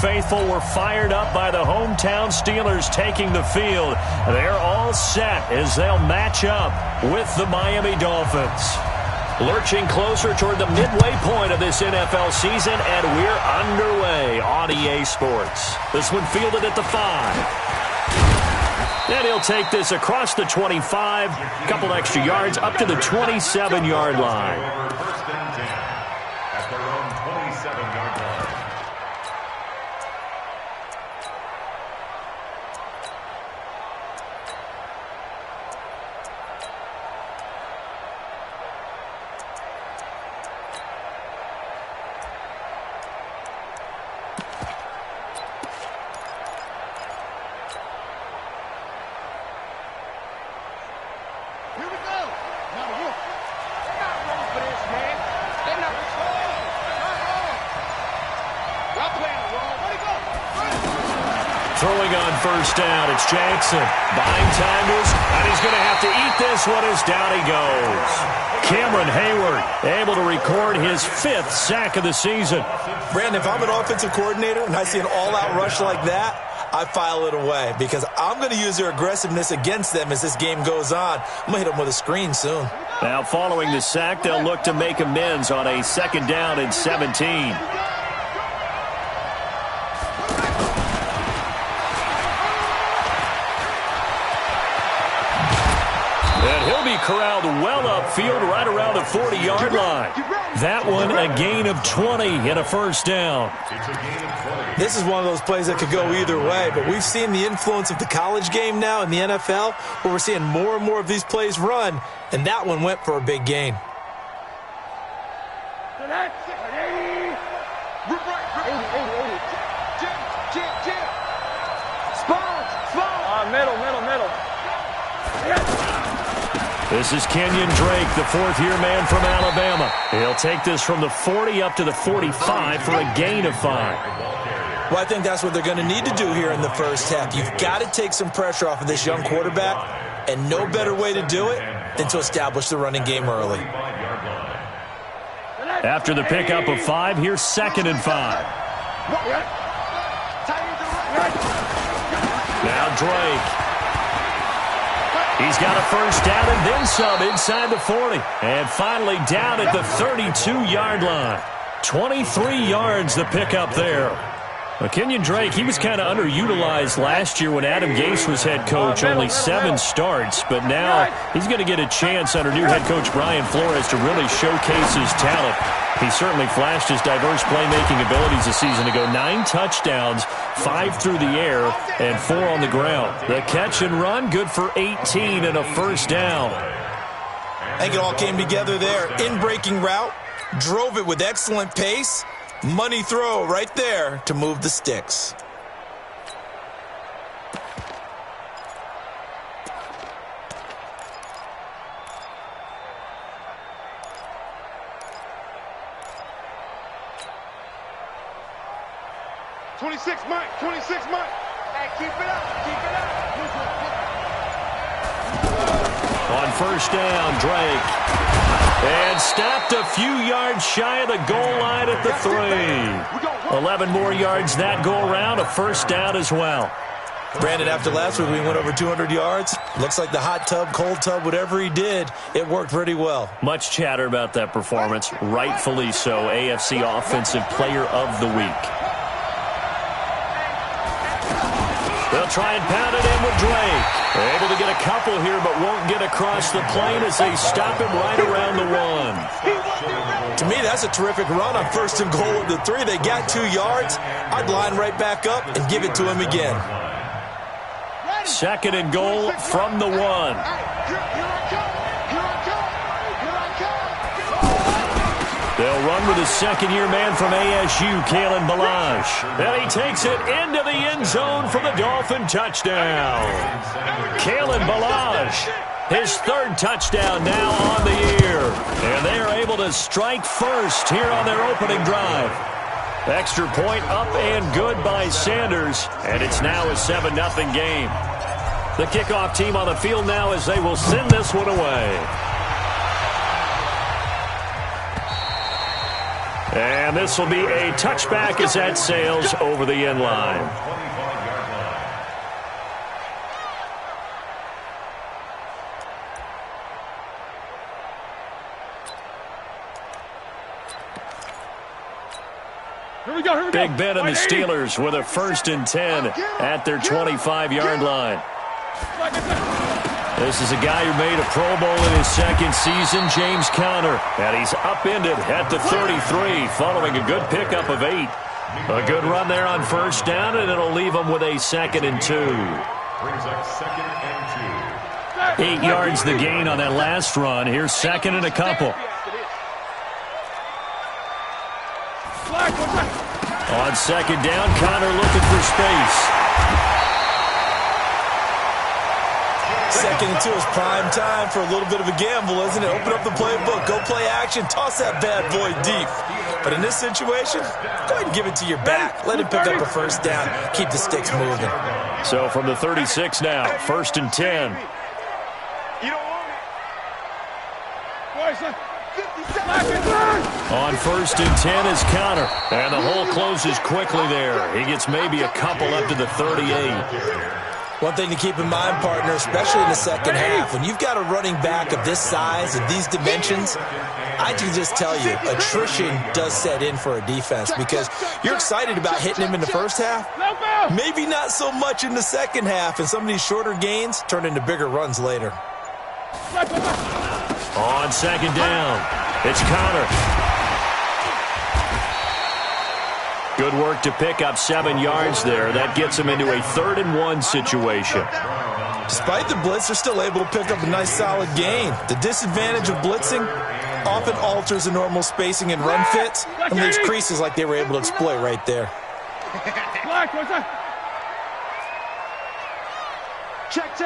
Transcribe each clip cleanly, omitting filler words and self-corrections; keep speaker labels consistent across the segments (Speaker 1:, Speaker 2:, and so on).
Speaker 1: faithful were fired up by the hometown Steelers taking the field. They're all set as they'll match up with the Miami Dolphins. Lurching closer toward the midway point of this NFL season, and we're underway on EA Sports. This one fielded at the 5. And he'll take this across the 25, a couple extra yards up to the 27-yard line.
Speaker 2: First and 10 at their own 27-yard line.
Speaker 1: Throwing on first down, it's Jackson. Buying time to his, and he's going to have to eat this one as down he goes. Cameron Hayward able to record his 5th sack of the season.
Speaker 3: Brandon, if I'm an offensive coordinator and I see an all-out rush like that, I file it away because I'm going to use their aggressiveness against them as this game goes on. I'm going to hit them with a screen soon.
Speaker 1: Now following the sack, they'll look to make amends on a 2nd down and 17. Corralled well upfield right around the 40-yard line. That one a gain of 20 and a first down.
Speaker 3: This is one of those plays that could go either way, but we've seen the influence of the college game now in the NFL where we're seeing more and more of these plays run, and that one went for a big gain.
Speaker 1: This is Kenyon Drake, the 4th-year man from Alabama. He'll take this from the 40 up to the 45 for a gain of 5.
Speaker 3: Well, I think that's what they're going to need to do here in the first half. You've got to take some pressure off of this young quarterback, and no better way to do it than to establish the running game early.
Speaker 1: After the pickup of 5, here's 2nd and 5. Now Drake. He's got a first down and then some inside the 40. And finally down at the 32-yard line. 23 yards the pickup there. Kenyon Drake, he was kind of underutilized last year when Adam Gase was head coach. Only 7 starts. But now he's going to get a chance under new head coach Brian Flores to really showcase his talent. He certainly flashed his diverse playmaking abilities a season ago. 9 touchdowns, 5 through the air, and 4 on the ground. The catch and run, good for 18 and a first down.
Speaker 3: I think it all came together there. In-breaking route, drove it with excellent pace. Money throw right there to move the sticks.
Speaker 4: Mike, 26, Mike. Hey, keep it up, keep it up.
Speaker 1: On first down, Drake. And stopped a few yards shy of the goal line at the 3. 11 more yards that go around, a first down as well.
Speaker 3: Brandon, after last week we went over 200 yards. Looks like the hot tub, cold tub, whatever he did, it worked pretty well.
Speaker 1: Much chatter about that performance, rightfully so. AFC Offensive Player of the Week. They'll try and pound it in with Drake. They're able to get a couple here, but won't get across the plane as they stop him right around the 1.
Speaker 3: To me, that's a terrific run on 1st and goal at the 3. They got 2 yards. I'd line right back up and give it to him again.
Speaker 1: 2nd and goal from the 1. They'll run with a 2nd-year man from ASU, Kalen Ballage. And he takes it into the end zone for the Dolphin touchdown. Kalen Ballage, his 3rd touchdown now on the year. And they are able to strike first here on their opening drive. Extra point up and good by Sanders. And it's now a 7-0 game. The kickoff team on the field now as they will send this one away. And this will be a touchback as that sails over the end line.
Speaker 4: Here we go.
Speaker 1: Big Ben and the Steelers with a 1st and 10 at their 25-yard line. This is a guy who made a Pro Bowl in his 2nd season, James Conner. And he's upended at the 33 following a good pickup of 8. A good run there on 1st down, and it'll leave him with a 2nd and 2.
Speaker 2: Brings up 2nd and 2.
Speaker 1: 8 yards the gain on that last run. Here's 2nd and a couple. On 2nd down, Conner looking for space.
Speaker 3: 2nd and 2 is prime time for a little bit of a gamble, isn't it? Open up the playbook, go play action, toss that bad boy deep. But in this situation, go ahead and give it to your back. Let him pick up a 1st down, keep the sticks moving.
Speaker 1: So from the 36 now, 1st and 10.
Speaker 4: You don't want it.
Speaker 1: On 1st and 10 is Conner. And the hole closes quickly there. He gets maybe a couple up to the 38.
Speaker 3: One thing to keep in mind, partner, especially in the 2nd half, when you've got a running back of this size and these dimensions, I can just tell you, attrition does set in for a defense because you're excited about hitting him in the 1st half, maybe not so much in the 2nd half, and some of these shorter gains turn into bigger runs later.
Speaker 1: On 2nd down, it's Conner. Good work to pick up 7 yards there. That gets him into a 3rd and 1 situation.
Speaker 3: Despite the blitz, they're still able to pick up a nice solid gain. The disadvantage of blitzing often alters the normal spacing and run fits and leaves creases like they were able to exploit right there.
Speaker 4: Check.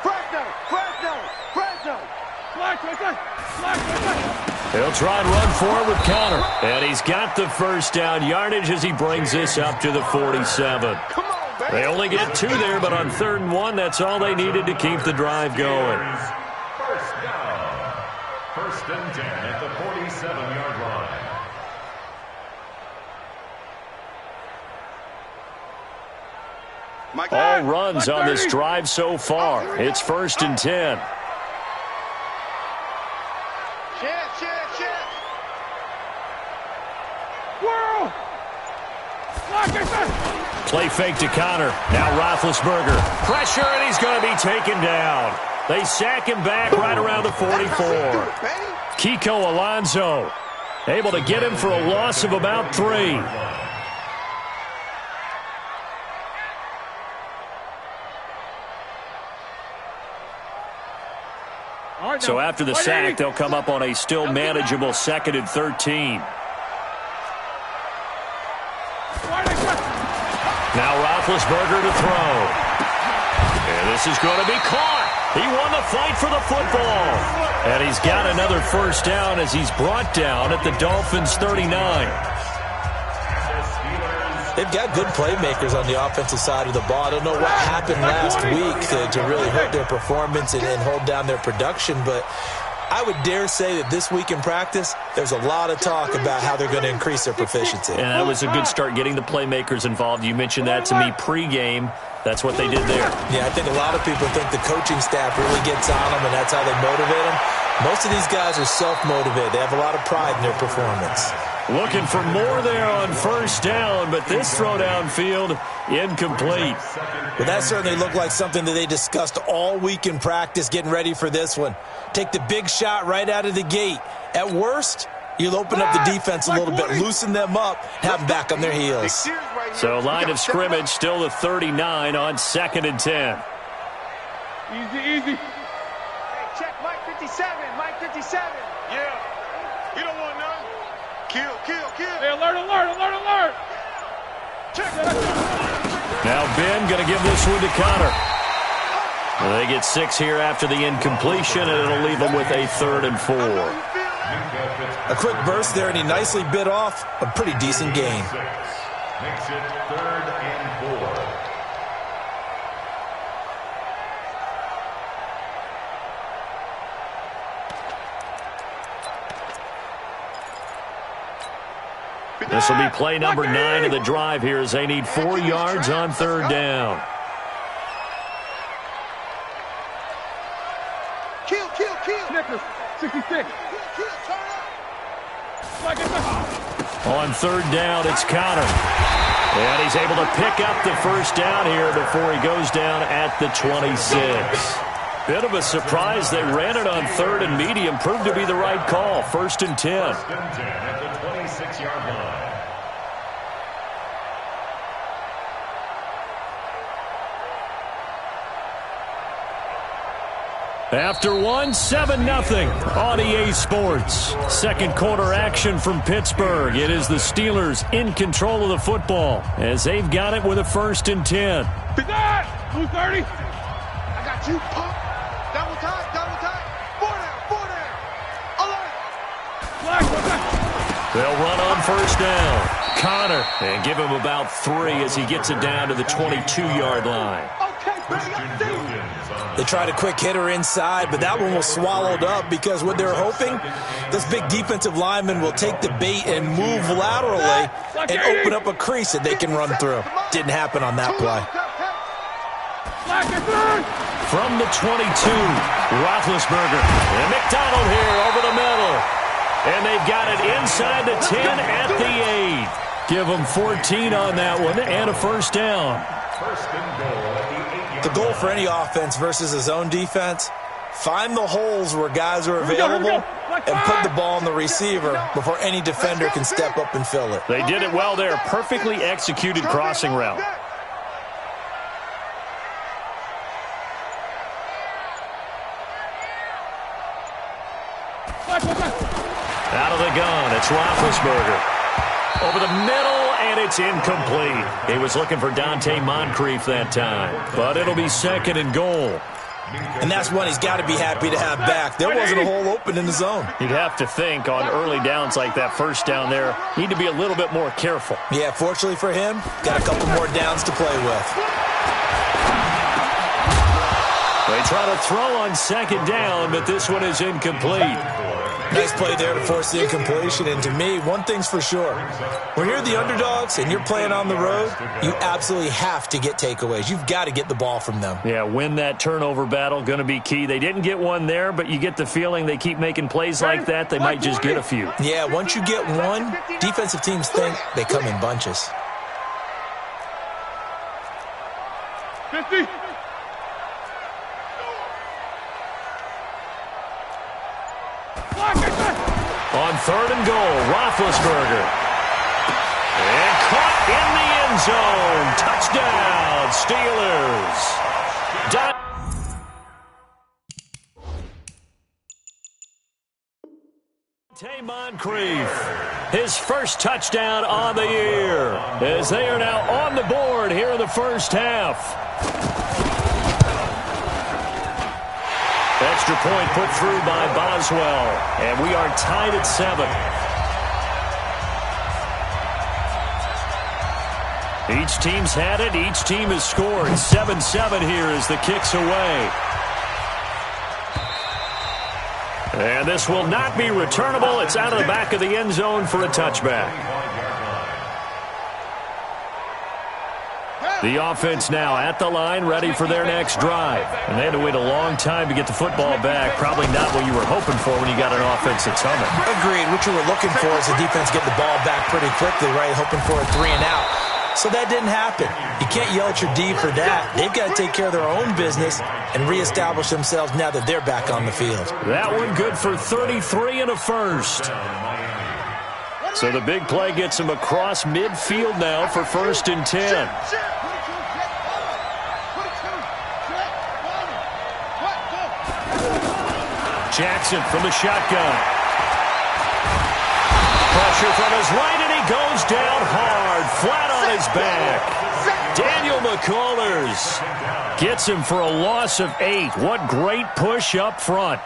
Speaker 4: Fresno.
Speaker 1: He'll try and run forward with Conner. And he's got the 1st down yardage as he brings this up to the 47. They only get 2 there, but on 3rd and 1, that's all they needed to keep the drive going.
Speaker 2: 1st down. 1st and 10 at the 47-yard line.
Speaker 1: All runs on this drive so far. It's 1st and 10. Play fake to Conner. Now Roethlisberger. Pressure, and he's going to be taken down. They sack him back right around the 44. Kiko Alonso able to get him for a loss of about 3. So after the sack, they'll come up on a still manageable 2nd and 13. Now Roethlisberger to throw. And this is going to be caught. He won the fight for the football. And he's got another 1st down as he's brought down at the Dolphins' 39.
Speaker 3: They've got good playmakers on the offensive side of the ball. I don't know what happened last week to really hurt their performance and hold down their production, but I would dare say that this week in practice, there's a lot of talk about how they're going to increase their proficiency.
Speaker 1: And that was a good start getting the playmakers involved. You mentioned that to me pregame. That's what they did there.
Speaker 3: Yeah, I think a lot of people think the coaching staff really gets on them, and that's how they motivate them. Most of these guys are self-motivated. They have a lot of pride in their performance.
Speaker 1: Looking for more there on 1st down, but this throw downfield incomplete.
Speaker 3: Well, that certainly looked like something that they discussed all week in practice getting ready for this one. Take the big shot right out of the gate. At worst, you'll open up the defense a little bit, loosen them up, have them back on their heels.
Speaker 1: So line of scrimmage still the 39 on 2nd and 10.
Speaker 4: Easy. Hey, check Mike 57. Yeah. You don't want none. Kill. Hey, alert. Check.
Speaker 1: Now Ben going to give this one to Conner. Well, they get 6 here after the incompletion, and it'll leave them with a 3rd and 4.
Speaker 3: A quick burst there, and he nicely bit off a pretty decent gain.
Speaker 2: Makes it 3rd and 4.
Speaker 1: This will be play number 9 of the drive here as they need 4 yards on 3rd down.
Speaker 4: Kill. Snickers, 66.
Speaker 1: On 3rd down, it's Connor. And he's able to pick up the first down here before he goes down at the 26. Bit of a surprise. They ran it on 3rd and medium. Proved to be the right call. 1st and 10.
Speaker 2: 1st and 10 at the 26-yard line.
Speaker 1: After 7-0 on EA Sports. Second quarter action from Pittsburgh. It is the Steelers in control of the football as they've got it with a 1st and 10.
Speaker 4: Blue 30. I got you, punk. Double time. 4 down.
Speaker 1: They'll run on 1st down. Connor, and give him about 3 as he gets it down to the 22-yard line.
Speaker 4: Okay, baby, I see you.
Speaker 3: They tried a quick hitter inside, but that one was swallowed up because what they're hoping, this big defensive lineman will take the bait and move laterally and open up a crease that they can run through. Didn't happen on that play.
Speaker 1: From the 22, Roethlisberger. And McDonald here over the middle. And they've got it inside the 10 at the 8. Give them 14 on that one and a 1st down.
Speaker 2: 1st and goal at the 8-yard.
Speaker 3: The goal for any offense versus a zone defense, find the holes where guys are available and put the ball on the receiver before any defender can step up and fill it.
Speaker 1: They did it well there. Perfectly executed crossing route. Out of the gun, it's Roethlisberger. Over the middle, and it's incomplete. He was looking for Dante Moncrief that time, but it'll be 2nd and goal.
Speaker 3: And that's one he's got to be happy to have back. There wasn't a hole open in the zone.
Speaker 1: You'd have to think on early downs like that 1st down there, need to be a little bit more careful.
Speaker 3: Yeah, fortunately for him, got a couple more downs to play with.
Speaker 1: They try to throw on 2nd down, but this one is incomplete.
Speaker 3: Nice play there to force the incompletion. And to me, one thing's for sure. When you're the underdogs and you're playing on the road, you absolutely have to get takeaways. You've got to get the ball from them.
Speaker 1: Yeah, win that turnover battle, going to be key. They didn't get one there, but you get the feeling they keep making plays like that, they might just get a few.
Speaker 3: Yeah, once you get one, defensive teams think they come in bunches.
Speaker 4: 50.
Speaker 1: On 3rd and goal, Roethlisberger. And caught in the end zone. Touchdown, Steelers. Dante Moncrief, his first touchdown on the year, as they are now on the board here in the 1st half. Extra point put through by Boswell, and we are tied at 7. Each team's had it. Each team has scored. 7-7 here as the kick's away. And this will not be returnable. It's out of the back of the end zone for a touchback. The offense now at the line, ready for their next drive. And they had to wait a long time to get the football back. Probably not what you were hoping for when you got an offense that's humming.
Speaker 3: Agreed. What you were looking for is the defense get the ball back pretty quickly, right? Hoping for a 3 and out. So that didn't happen. You can't yell at your D for that. They've got to take care of their own business and reestablish themselves now that they're back on the field.
Speaker 1: That one good for 33 and a 1st. So the big play gets him across midfield now for 1st and 10. Jackson from the shotgun. Pressure from his right, and he goes down hard, flat on his back. Daniel McCullers gets him for a loss of 8. What great push up front.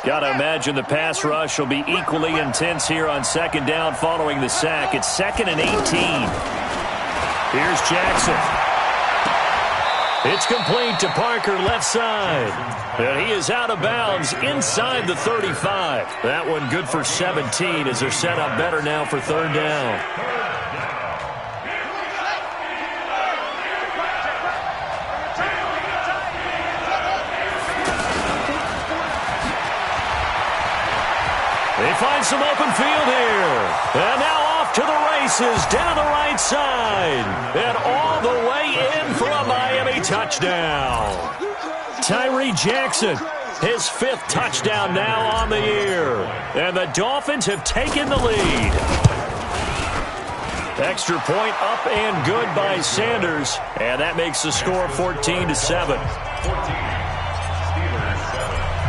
Speaker 1: Got to imagine the pass rush will be equally intense here on 2nd down following the sack. It's 2nd and 18. Here's Jackson. It's complete to Parker, left side. And he is out of bounds inside the 35. That one good for 17 as they're set up better now for third down. They find some open field here. And now off to the races down the right side. And all the way in for a Miami touchdown. Tyree Jackson, his 5th touchdown now on the year. And the Dolphins have taken the lead. Extra point up and good by Sanders. And that makes the score 14-7.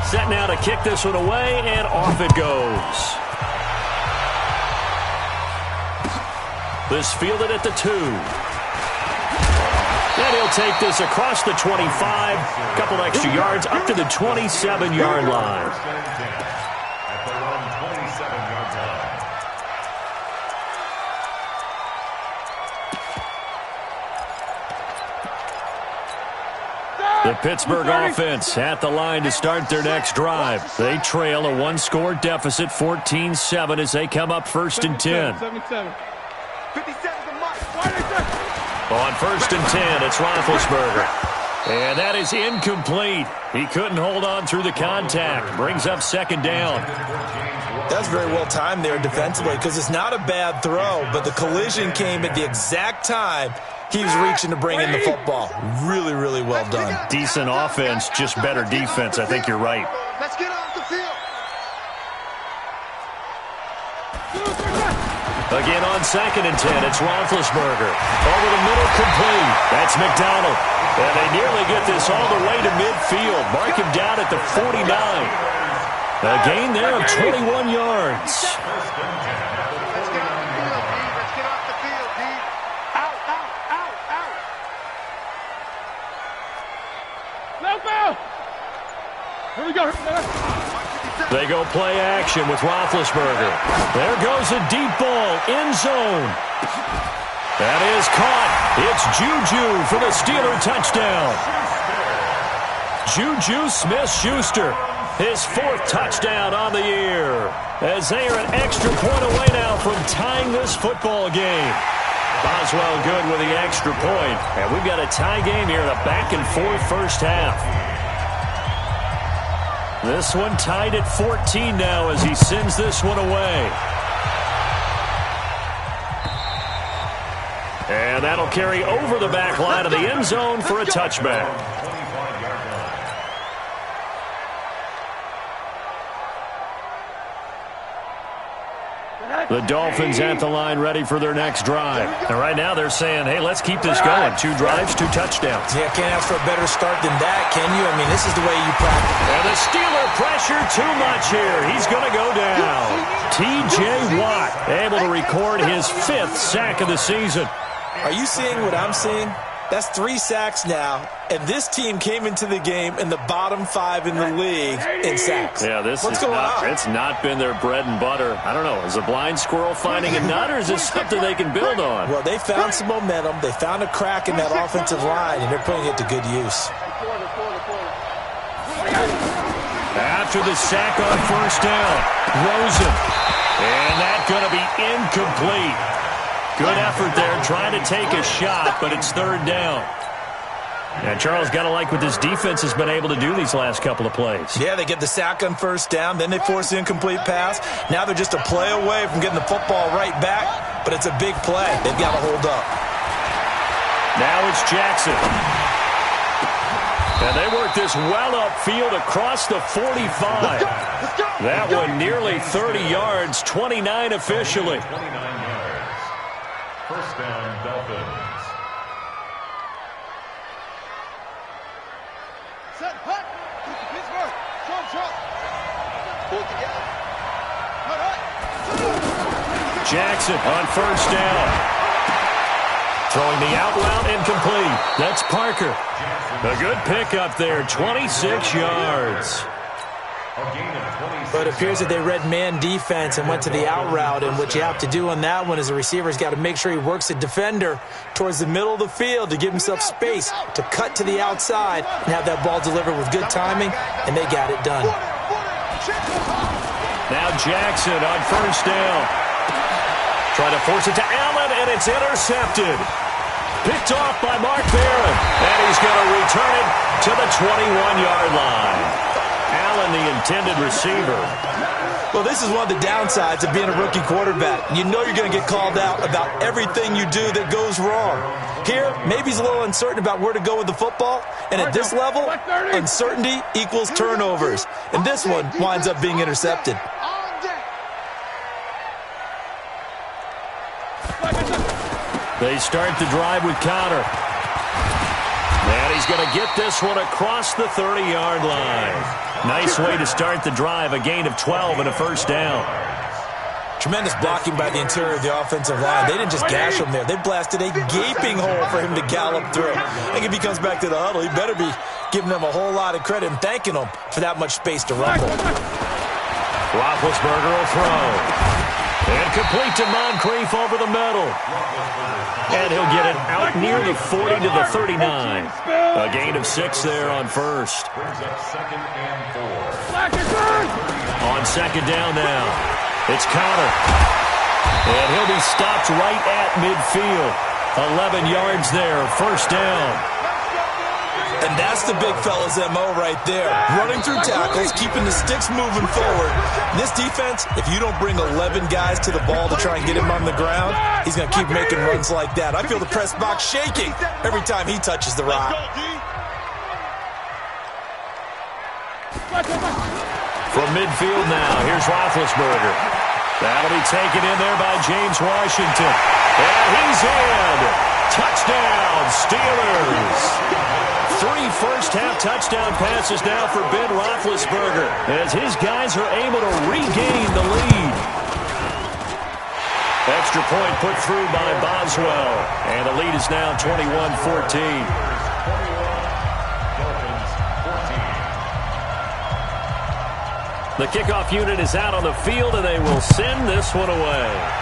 Speaker 1: Set now to kick this one away, and off it goes. This fielded at the 2. And he'll take this across the 25. A couple extra yards up to the 27-yard line. The Pittsburgh offense at the line to start their next drive. They trail a 1-score deficit, 14-7, as they come up 1st and 10.
Speaker 4: 77. 57 the mark.
Speaker 1: On 1st and 10, it's Roethlisberger. And that is incomplete. He couldn't hold on through the contact. Brings up 2nd down.
Speaker 3: That's very well timed there defensively because it's not a bad throw, but the collision came at the exact time he was reaching to bring in the football. Really, really well done.
Speaker 1: Decent offense, just better defense. I think you're right.
Speaker 4: Let's get off the field.
Speaker 1: Again on 2nd and 10, it's Roethlisberger. Over the middle, complete. That's McDonald. And they nearly get this all the way to midfield. Mark him down at the 49. A gain there of 21 yards.
Speaker 4: Let's get off the field, D. Out, out, out, out. No foul. Here we go.
Speaker 1: They go play action with Roethlisberger. There goes a deep ball, end zone. That is caught. It's Juju for the Steeler touchdown. Juju Smith-Schuster, his 4th touchdown on the year. As they are an extra point away now from tying this football game. Boswell good with the extra point. And we've got a tie game here in a back-and-forth first half. This one tied at 14 now as he sends this one away. And that'll carry over the back line of the end zone for a touchback. The Dolphins at the line ready for their next drive. And right now they're saying, hey, let's keep this going. 2 drives, 2 touchdowns.
Speaker 3: Yeah, can't ask for a better start than that, can you? I mean, this is the way you practice.
Speaker 1: And the Steeler pressure too much here. He's going to go down. T.J. Watt able to record his 5th sack of the season.
Speaker 3: Are you seeing what I'm seeing? That's 3 sacks now, and this team came into the game in the bottom 5 in the league in sacks.
Speaker 1: Yeah,
Speaker 3: What's going on?
Speaker 1: It's not been their bread and butter. I don't know. Is a blind squirrel finding a nut, or is this something they can build on?
Speaker 3: Well, they found some momentum. They found a crack in that offensive line, and they're putting it to good use.
Speaker 1: After the sack on 1st down, Rosen. And that's going to be incomplete. Good effort there, trying to take a shot, but it's 3rd down. And Charles, got to like what this defense has been able to do these last couple of plays.
Speaker 3: Yeah, they get the sack on 1st down, then they force the incomplete pass. Now they're just a play away from getting the football right back, but it's a big play. They've got to hold up.
Speaker 1: Now it's Jackson. And they work this well upfield across the 45. That one nearly 30 yards, 29 officially.
Speaker 2: 29 yards. 1st down, Dolphins.
Speaker 4: Set, hut. Pittsburgh. Trump. Pull together. Hut.
Speaker 1: Jackson on 1st down. Throwing the out route incomplete. That's Parker. A good pickup there, 26 yards.
Speaker 3: But it appears that they read man defense and went to the out route, and what you have to do on that one is the receiver's got to make sure he works the defender towards the middle of the field to give himself space to cut to the outside and have that ball delivered with good timing, and they got it done.
Speaker 1: Now Jackson on first down. Trying to force it to Allen, and it's intercepted. Picked off by Mark Barron, and he's going to return it to the 21-yard line. Allen, the intended receiver.
Speaker 3: Well, this is one of the downsides of being a rookie quarterback. You know you're going to get called out about everything you do that goes wrong. Here, maybe he's a little uncertain about where to go with the football, and at this level, uncertainty equals turnovers. And this one winds up being intercepted.
Speaker 1: They start the drive with Connor. And he's going to get this one across the 30-yard line. Nice way to start the drive, a gain of 12 and a first down.
Speaker 3: Tremendous blocking by the interior of the offensive line. They didn't just gash him there. They blasted a gaping hole for him to gallop through. I think if he comes back to the huddle, he better be giving them a whole lot of credit and thanking them for that much space to rumble.
Speaker 1: Roethlisberger will throw. And complete to Moncrief over the middle. And he'll get it out near the 40 to the 39. A gain of 6 there on first. On second down now, it's Connor. And he'll be stopped right at midfield. 11 yards there, first down.
Speaker 3: And that's the big fella's MO right there. Running through tackles, keeping the sticks moving forward. This defense, if you don't bring 11 guys to the ball to try and get him on the ground, he's going to keep making runs like that. I feel the press box shaking every time he touches the rock.
Speaker 1: From midfield now, here's Roethlisberger. That'll be taken in there by James Washington. And he's in. Touchdown, Steelers. 3 first-half touchdown passes now for Ben Roethlisberger as his guys are able to regain the lead. Extra point put through by Boswell, and the lead is now 21-14. The kickoff unit is out on the field, and they will send this one away.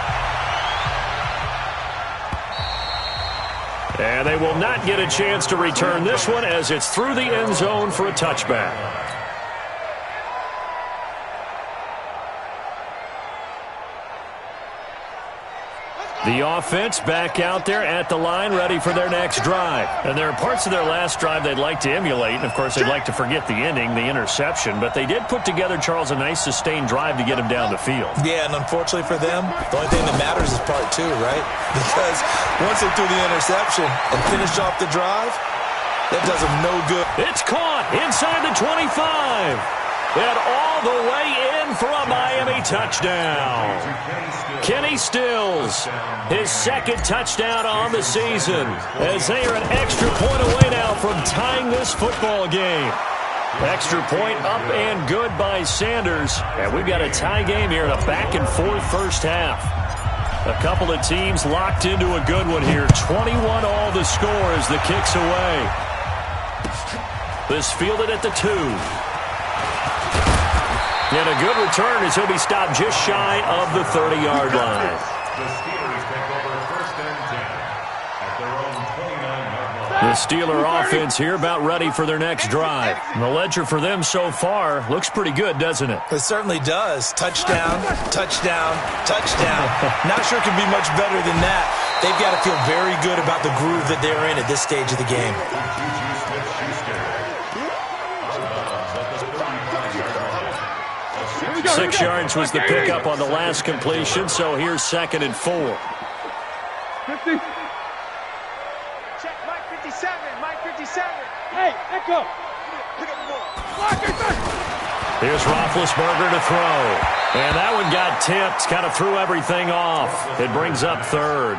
Speaker 1: And they will not get a chance to return this one as it's through the end zone for a touchback. The offense back out there at the line, ready for their next drive. And there are parts of their last drive they'd like to emulate. And, of course, they'd like to forget the ending, the interception. But they did put together, Charles, a nice sustained drive to get him down the field.
Speaker 3: Yeah, and unfortunately for them, the only thing that matters is part 2, right? Because once they threw the interception and finished off the drive, that does them no good.
Speaker 1: It's caught inside the 25. And all the way in for a Miami touchdown. Kenny Stills, his second touchdown on the season, as they are an extra point away now from tying this football game. Extra point up and good by Sanders. And we've got a tie game here in a back-and-forth first half. A couple of teams locked into a good one here. 21 all the score as the kick's away. This fielded at the 2. And a good return as he'll be stopped just shy of the 30-yard line.
Speaker 2: The Steelers take over first and 10 at their own 29-yard line.
Speaker 1: The Steeler offense here about ready for their next drive. And the ledger for them so far looks pretty good, doesn't it?
Speaker 3: It certainly does. Touchdown, touchdown, touchdown. Not sure it can be much better than that. They've got to feel very good about the groove that they're in at this stage of the game.
Speaker 1: 6 yards was the pickup on the last completion, so here's 2nd and 4.
Speaker 4: 50. Check Mike 57, Mike 57. Hey, let go. Pick up the ball.
Speaker 1: Here's Roethlisberger to throw. And that one got tipped, kind of threw everything off. It brings up 3rd.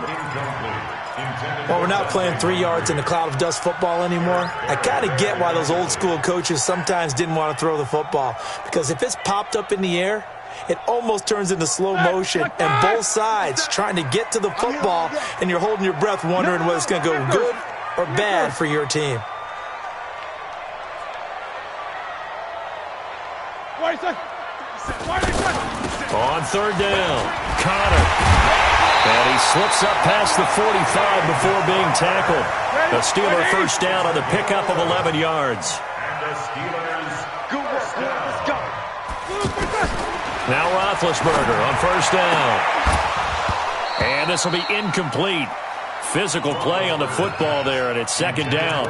Speaker 3: Well, we're not playing 3 yards in a cloud of dust football anymore. I kind of get why those old school coaches sometimes didn't want to throw the football. Because if it's popped up in the air, it almost turns into slow motion. And both sides trying to get to the football, and you're holding your breath wondering whether it's going to go good or bad for your team.
Speaker 1: on third down. Connor. And he slips up past the 45 before being tackled. The Steeler first down on the pickup of 11 yards.
Speaker 2: And the Steelers first down.
Speaker 1: Now Roethlisberger on first down. And this will be incomplete. Physical play on the football there, and it's second down.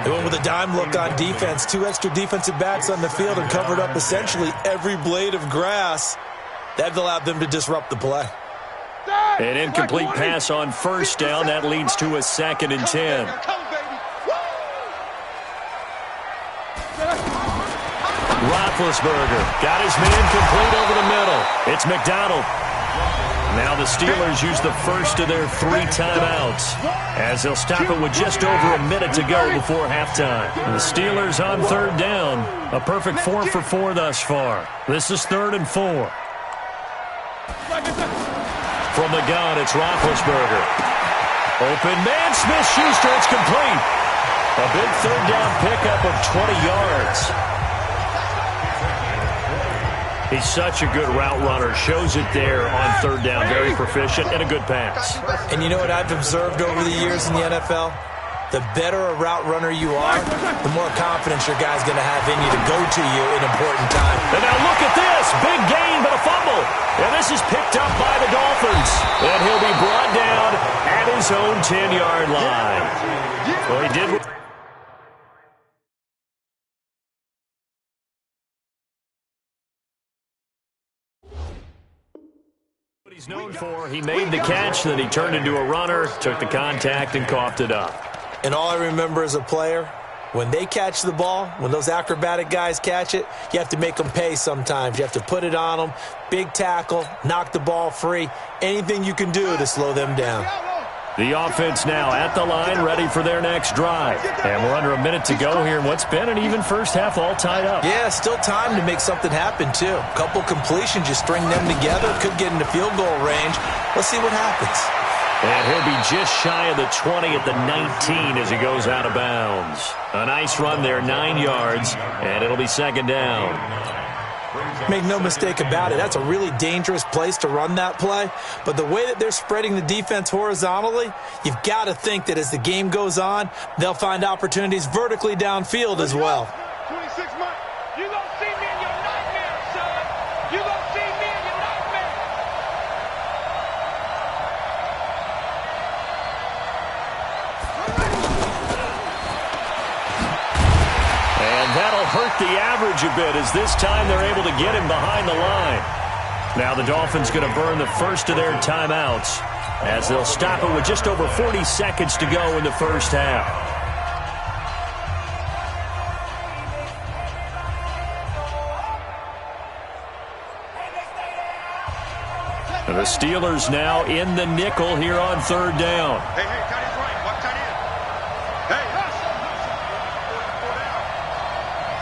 Speaker 3: They went with a dime look on defense. 2 extra defensive backs on the field and covered up essentially every blade of grass. That allowed them to disrupt the play.
Speaker 1: An incomplete pass on first down. That leads to a 2nd and 10. Roethlisberger got his man complete over the middle. It's McDonald. Now the Steelers use the first of their 3 timeouts as they'll stop it with just over a minute to go before halftime. The Steelers on third down. A perfect 4 for 4 thus far. This is 3rd and 4. From the gun, it's Roethlisberger. Open man, Smith-Schuster, it's complete. A big third down pickup of 20 yards. He's such a good route runner. Shows it there on third down. Very proficient and a good pass.
Speaker 3: And you know what I've observed over the years in the NFL? The better a route runner you are, the more confidence your guy's going to have in you to go to you in important time.
Speaker 1: And now look at this. Big gain, but a fumble. And this is picked up by the Dolphins. And he'll be brought down at his own 10-yard line. Well, he did... what he's known for. He made the catch, then he turned into a runner, took the contact, and coughed it up.
Speaker 3: And all I remember as a player, when they catch the ball, when those acrobatic guys catch it, you have to make them pay sometimes. You have to put it on them, big tackle, knock the ball free, anything you can do to slow them down.
Speaker 1: The offense now at the line, ready for their next drive. And we're under a minute to go here in what's been an even first half, all tied up.
Speaker 3: Yeah, still time to make something happen, too. A couple completions, you string them together, could get into field goal range. Let's see what happens.
Speaker 1: And he'll be just shy of the 20 at the 19 as he goes out of bounds. A nice run there, 9 yards, and it'll be second down.
Speaker 3: Make no mistake about it, that's a really dangerous place to run that play. But the way that they're spreading the defense horizontally, you've got to think that as the game goes on, they'll find opportunities vertically downfield as well.
Speaker 4: 26 months. You gonna see me in your nightmare, son. You gonna see me in your nightmare.
Speaker 1: And that'll hurt the average a bit as this time they're able to get him behind the line. Now the Dolphins going to burn the first of their timeouts as they'll stop it with just over 40 seconds to go in the first half. And the Steelers now in the nickel here on third down.
Speaker 4: Hey, tight end right. Watch tight end. Hey, hush.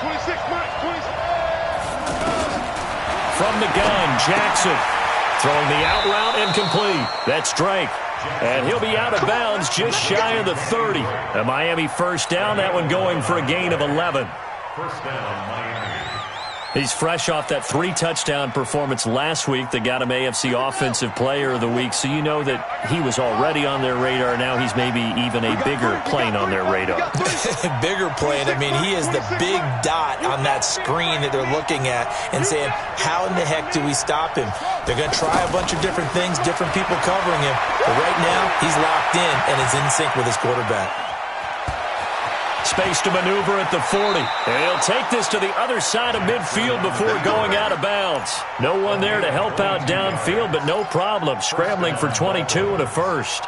Speaker 4: 26 months. 26.
Speaker 1: From the gun, Jackson throwing the out route incomplete. That's Drake. And he'll be out of bounds just shy of the 30. A Miami first down, that one going for a gain of 11.
Speaker 2: First down, Miami.
Speaker 1: He's fresh off that 3-touchdown performance last week that got him AFC Offensive Player of the Week, so you know that he was already on their radar. Now he's maybe even a bigger plane on their radar.
Speaker 3: Bigger plane. I mean, he is the big dot on that screen that they're looking at and saying, how in the heck do we stop him? They're going to try a bunch of different things, different people covering him. But right now, he's locked in and is in sync with his quarterback.
Speaker 1: Space to maneuver at the 40. And he'll take this to the other side of midfield before going out of bounds. No one there to help out downfield, but no problem. Scrambling for 22 and a first.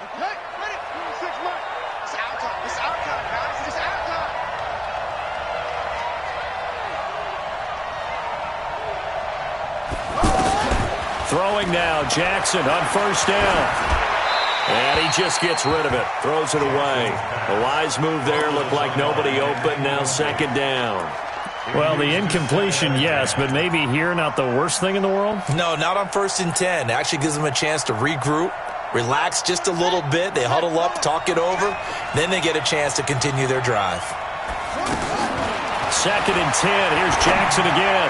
Speaker 4: Okay, ready. 26 months. It's our time. It's our time, guys. It's our time.
Speaker 1: Throwing now, Jackson on first down. And he just gets rid of it, throws it away. A wise move there, looked like nobody open, now second down. Well, the incompletion, yes, but maybe here not the worst thing in the world?
Speaker 3: No, not on 1st and 10. It actually gives them a chance to regroup, relax just a little bit. They huddle up, talk it over. Then they get a chance to continue their drive.
Speaker 1: 2nd and 10. Here's Jackson again.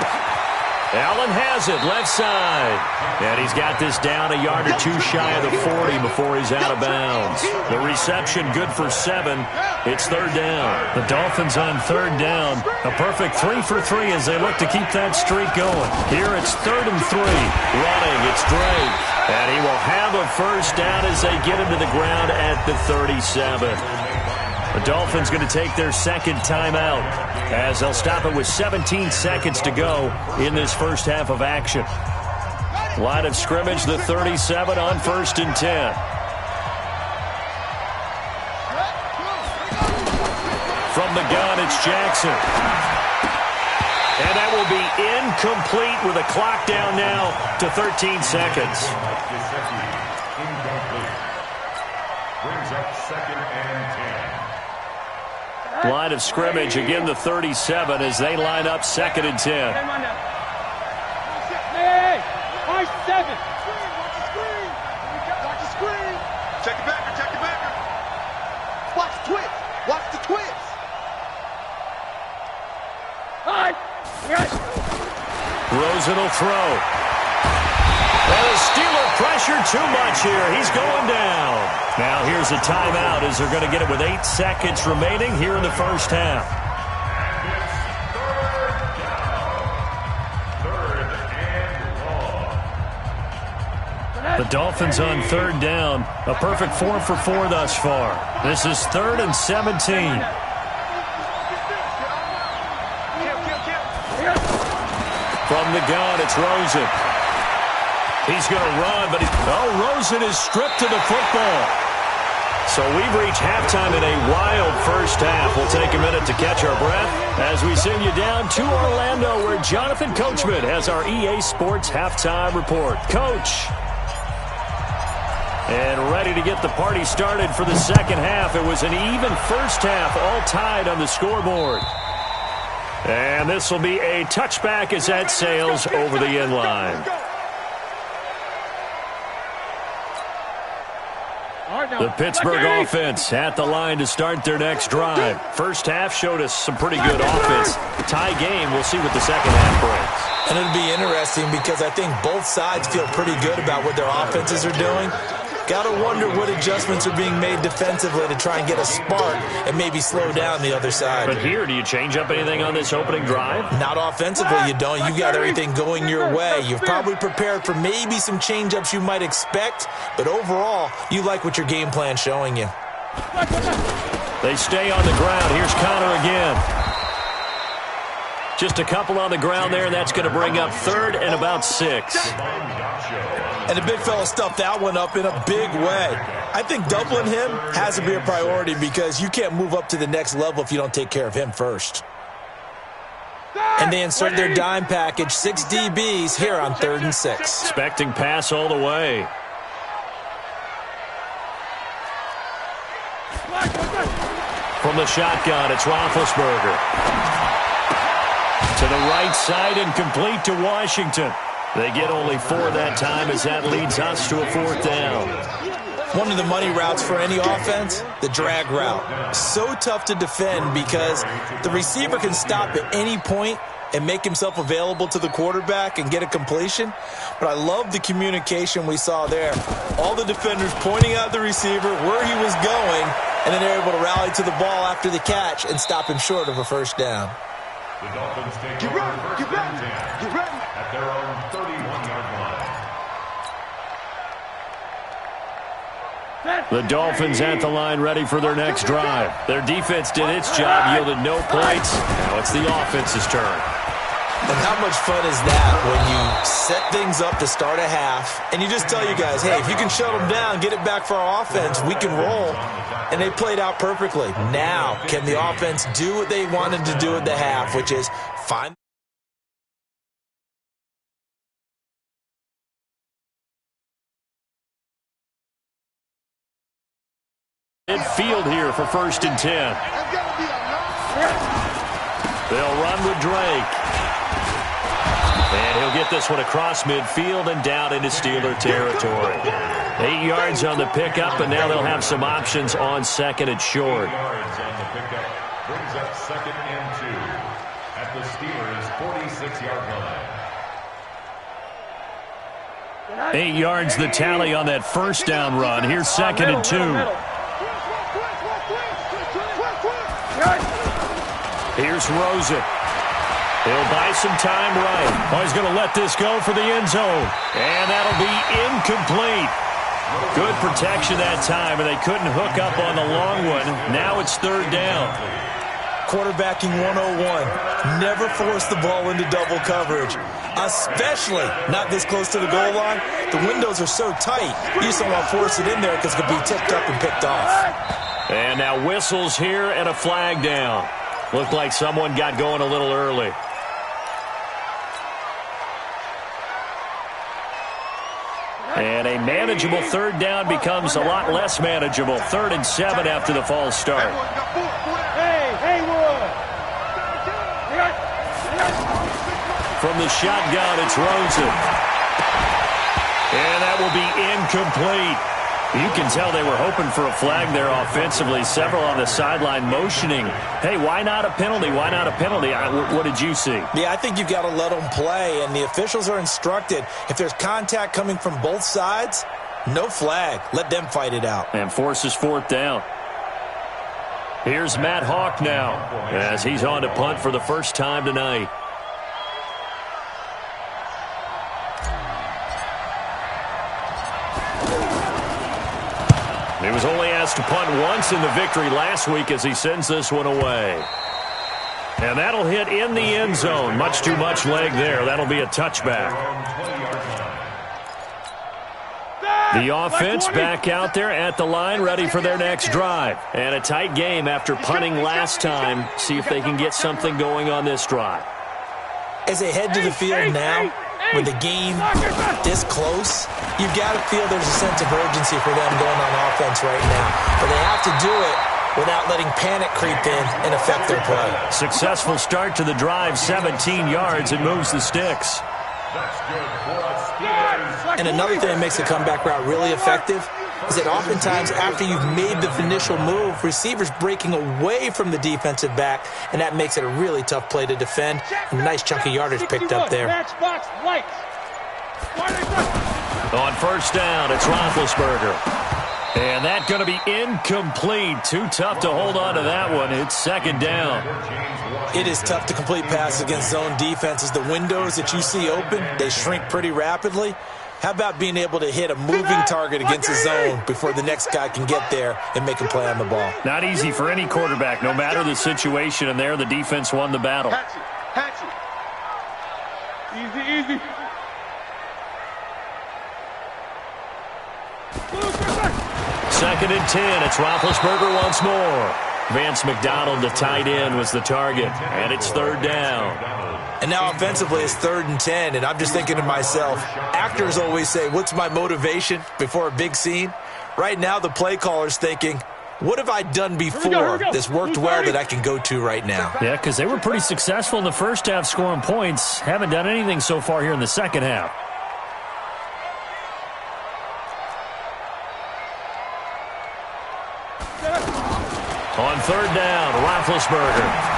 Speaker 1: Allen has it, left side. And he's got this down a yard or two shy of the 40 before he's out of bounds. The reception good for 7. It's 3rd down. The Dolphins on 3rd down. A perfect 3 for 3 as they look to keep that streak going. Here it's 3rd and 3. Running, it's Drake. And he will have a first down as they get him to the ground at the 37. The Dolphins going to take their 2nd timeout as they'll stop it with 17 seconds to go in this first half of action. Line of scrimmage, the 37 on 1st and 10. From the gun, it's Jackson. And that will be incomplete with a clock down now to 13 seconds.
Speaker 2: Incomplete. Brings up 2nd and 10.
Speaker 1: Line of scrimmage, again the 37 as they line up 2nd and 10.
Speaker 4: Hey, 7. Watch the screen. Watch the screen. Check the backer, check the backer. Watch the twitch. Watch the twitch.
Speaker 1: Rosen will throw. And the Steeler pressure too much here. He's going down. Now here's a timeout as they're going to get it with 8 seconds remaining here in the first half. The Dolphins on 3rd down. A perfect 4 for 4 thus far. This is 3rd and 17. From the gun, it's Rosen. He's going to run, but Rosen is stripped to the football. So we've reached halftime in a wild first half. We'll take a minute to catch our breath as we send you down to Orlando, where Jonathan Coachman has our EA Sports halftime report. Coach. And ready to get the party started for the second half. It was an even first half, all tied on the scoreboard. And this will be a touchback as that sails over the end line. The Pittsburgh offense at the line to start their next drive. First half showed us some pretty good offense. Tie game, we'll see what the second half brings.
Speaker 3: And it'll be interesting because I think both sides feel pretty good about what their offenses are doing. Got to wonder what adjustments are being made defensively to try and get a spark and maybe slow down the other side.
Speaker 1: But here, do you change up anything on this opening drive?
Speaker 3: Not offensively, you don't. You got everything going your way. You've probably prepared for maybe some change-ups you might expect, but overall, you like what your game plan's showing you.
Speaker 1: They stay on the ground. Here's Connor again. Just a couple on the ground there, and that's going to bring up 3rd and about 6.
Speaker 3: And the big fella stuffed that one up in a big way. I think doubling him has to be a priority because you can't move up to the next level if you don't take care of him first. And they insert their dime package, 6 DBs here on 3rd and 6.
Speaker 1: Expecting pass all the way. From the shotgun, it's Roethlisberger. To the right side and complete to Washington. They get only 4 that time as that leads us to a 4th down.
Speaker 3: One of the money routes for any offense, the drag route. So tough to defend because the receiver can stop at any point and make himself available to the quarterback and get a completion. But I love the communication we saw there. All the defenders pointing out the receiver, where he was going, and then they're able to rally to the ball after the catch and stop him short of a first down.
Speaker 2: The Dolphins take over first and 10 at their own 31-yard line.
Speaker 1: The Dolphins at the line ready for their next drive. Their defense did its job, yielded no points. Now it's the offense's turn.
Speaker 3: And how much fun is that when you set things up to start a half and you just tell you guys, hey, if you can shut them down, get it back for our offense, we can roll. And they played out perfectly. Now, can the offense do what they wanted to do at the half, which is find
Speaker 1: midfield here for 1st and 10. They'll run with Drake. And he'll get this one across midfield and down into Steeler territory. 8 yards on the pickup, and now they'll have some options on 2nd and short.
Speaker 2: 8 yards on the pickup brings up 2nd and 2. at the Steelers' 46-yard line.
Speaker 1: 8 yards the tally on that first down run. Here's 2nd and 2. Here's Rosen. He'll buy some time right. Oh, he's going to let this go for the end zone. And that'll be incomplete. Good protection that time, and they couldn't hook up on the long one. Now it's 3rd down.
Speaker 3: Quarterbacking 101. Never force the ball into double coverage, especially not this close to the goal line. The windows are so tight, you just don't want to force it in there because it could be tipped up and picked off.
Speaker 1: And now whistles here and a flag down. Looked like someone got going a little early. And a manageable 3rd down becomes a lot less manageable. 3rd and 7 after the false start. From the shotgun, it's Rosen. And that will be incomplete. You can tell they were hoping for a flag there offensively. Several on the sideline motioning. Hey, why not a penalty? Why not a penalty? What did you see?
Speaker 3: Yeah, I think you've got to let them play, and the officials are instructed. If there's contact coming from both sides, no flag. Let them fight it out.
Speaker 1: And forces 4th down. Here's Matt Hawk now as he's on to punt for the first time tonight. He was only asked to punt once in the victory last week as he sends this one away. And that'll hit in the end zone. Much too much leg there. That'll be a touchback. The offense back out there at the line, ready for their next drive. And a tight game after punting last time. See if they can get something going on this drive.
Speaker 3: As they head to the field now, with the game this close, you've got to feel there's a sense of urgency for them going on offense right now. But they have to do it without letting panic creep in and affect their play.
Speaker 1: Successful start to the drive, 17 yards, and moves the sticks.
Speaker 3: And another thing that makes the comeback route really effective is that oftentimes after you've made the initial move, receivers breaking away from the defensive back, and that makes it a really tough play to defend. And a nice chunk of yardage picked up there.
Speaker 1: On first down, it's Roethlisberger. And that's going to be incomplete. Too tough to hold on to that one. It's 2nd down.
Speaker 3: It is tough to complete passes against zone defenses. The windows that you see open, they shrink pretty rapidly. How about being able to hit a moving target against a zone before the next guy can get there and make a play on the ball?
Speaker 1: Not easy for any quarterback, no matter the situation. And there, the defense won the battle.
Speaker 4: Hatch it. Easy.
Speaker 1: 2nd and 10. It's Roethlisberger once more. Vance McDonald, the tight end, was the target. And it's 3rd down.
Speaker 3: And now offensively, it's 3rd and 10. And I'm just thinking to myself, actors always say, what's my motivation before a big scene? Right now, the play caller's thinking, what have I done before that's worked well that I can go to right now?
Speaker 1: Yeah, because they were pretty successful in the first half scoring points. Haven't done anything so far here in the second half. On 3rd down, Roethlisberger.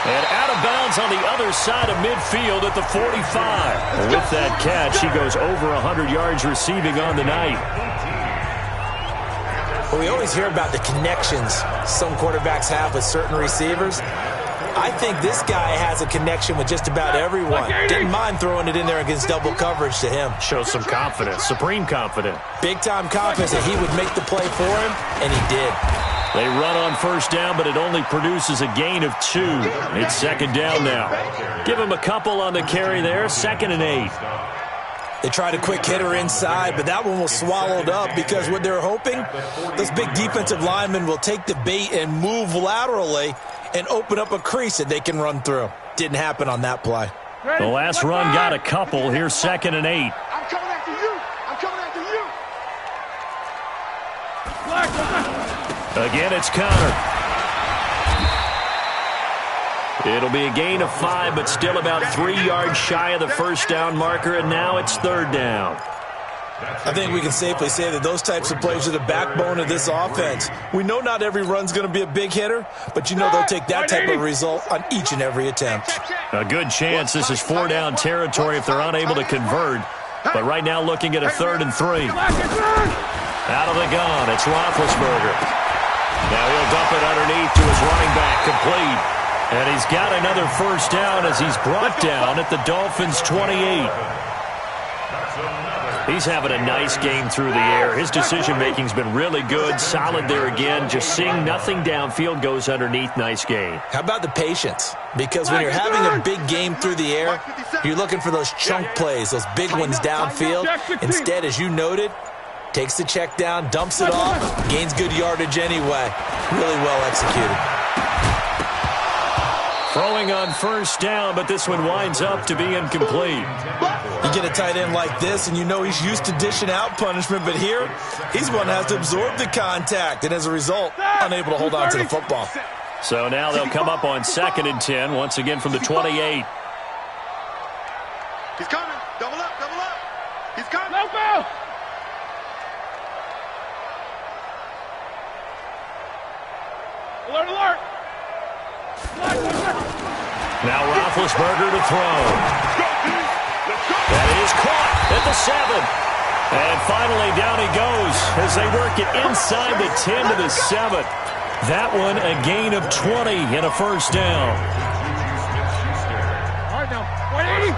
Speaker 1: And out of bounds on the other side of midfield at the 45. With that catch, he goes over 100 yards receiving on the night.
Speaker 3: Well, we always hear about the connections some quarterbacks have with certain receivers. I think this guy has a connection with just about everyone. Didn't mind throwing it in there against double coverage to him.
Speaker 1: Shows some confidence, supreme confidence.
Speaker 3: Big-time confidence that he would make the play for him, and he did.
Speaker 1: They run on first down, but it only produces a gain of 2. It's 2nd down now. Give him a couple on the carry there, 2nd and 8.
Speaker 3: They tried a quick hitter inside, but that one was swallowed up because what they're hoping, those big defensive linemen will take the bait and move laterally and open up a crease that they can run through. Didn't happen on that play.
Speaker 1: The last run got a couple. Here's 2nd and 8.
Speaker 4: I'm coming after you. I'm coming after you.
Speaker 1: Again, it's Connor. It'll be a gain of 5, but still about 3 yards shy of the first down marker, and now it's 3rd down.
Speaker 3: I think we can safely say that those types of plays are the backbone of this offense. We know not every run's going to be a big hitter, but you know they'll take that type of result on each and every attempt.
Speaker 1: A good chance this is 4-down territory if they're unable to convert. But right now looking at a 3rd and 3. Out of the gun, it's Roethlisberger. Now he'll dump it underneath to his running back, complete. And he's got another 1st down as he's brought down at the Dolphins' 28. He's having a nice game through the air. His decision-making's been really good, solid there again. Just seeing nothing downfield goes underneath. Nice game.
Speaker 3: How about the patience? Because when you're having a big game through the air, you're looking for those chunk plays, those big ones downfield. Instead, as you noted, takes the check down, dumps it off, gains good yardage anyway. Really well executed.
Speaker 1: Throwing on 1st down, but this one winds up to be incomplete.
Speaker 3: You get a tight end like this, and you know he's used to dishing out punishment, but here, he's one that has to absorb the contact, and as a result, unable to hold on to the football.
Speaker 1: So now they'll come up on 2nd and 10, once again from the 28.
Speaker 4: He's coming. Double up, double up. He's coming. No foul. Alert, alert.
Speaker 1: Now Roethlisberger to throw. That is caught at the 7. And finally down he goes as they work it inside the 10 to the 7. That one a gain of 20 and a 1st down.
Speaker 4: All right now. 180.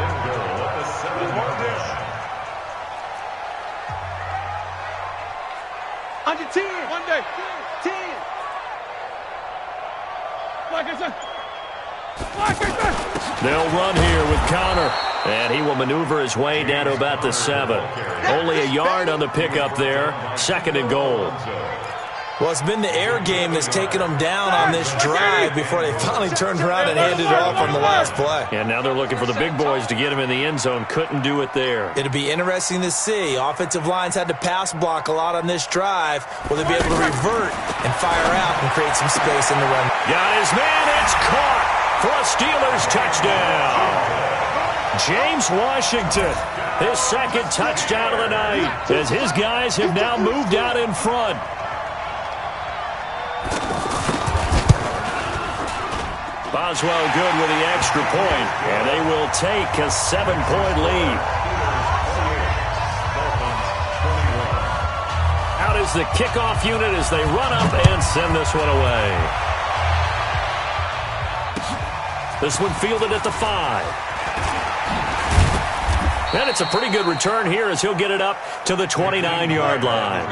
Speaker 4: Under 10. One day. 10.
Speaker 1: They'll run here with Connor, and he will maneuver his way down to about the 7. Only a yard on the pickup there. 2nd and goal.
Speaker 3: Well, it's been the air game that's taken them down on this drive before they finally turned around and handed it off on the last play.
Speaker 1: And now they're looking for the big boys to get him in the end zone. Couldn't do it there.
Speaker 3: It'll be interesting to see. Offensive lines had to pass block a lot on this drive. Will they be able to revert and fire out and create some space in the run?
Speaker 1: Got his man. It's caught for a Steelers touchdown. James Washington, his 2nd touchdown of the night, as his guys have now moved out in front. Boswell good with the extra point, and they will take a 7-point lead. Out is the kickoff unit as they run up and send this one away. This one fielded at the 5. And it's a pretty good return here as he'll get it up to the 29-yard line.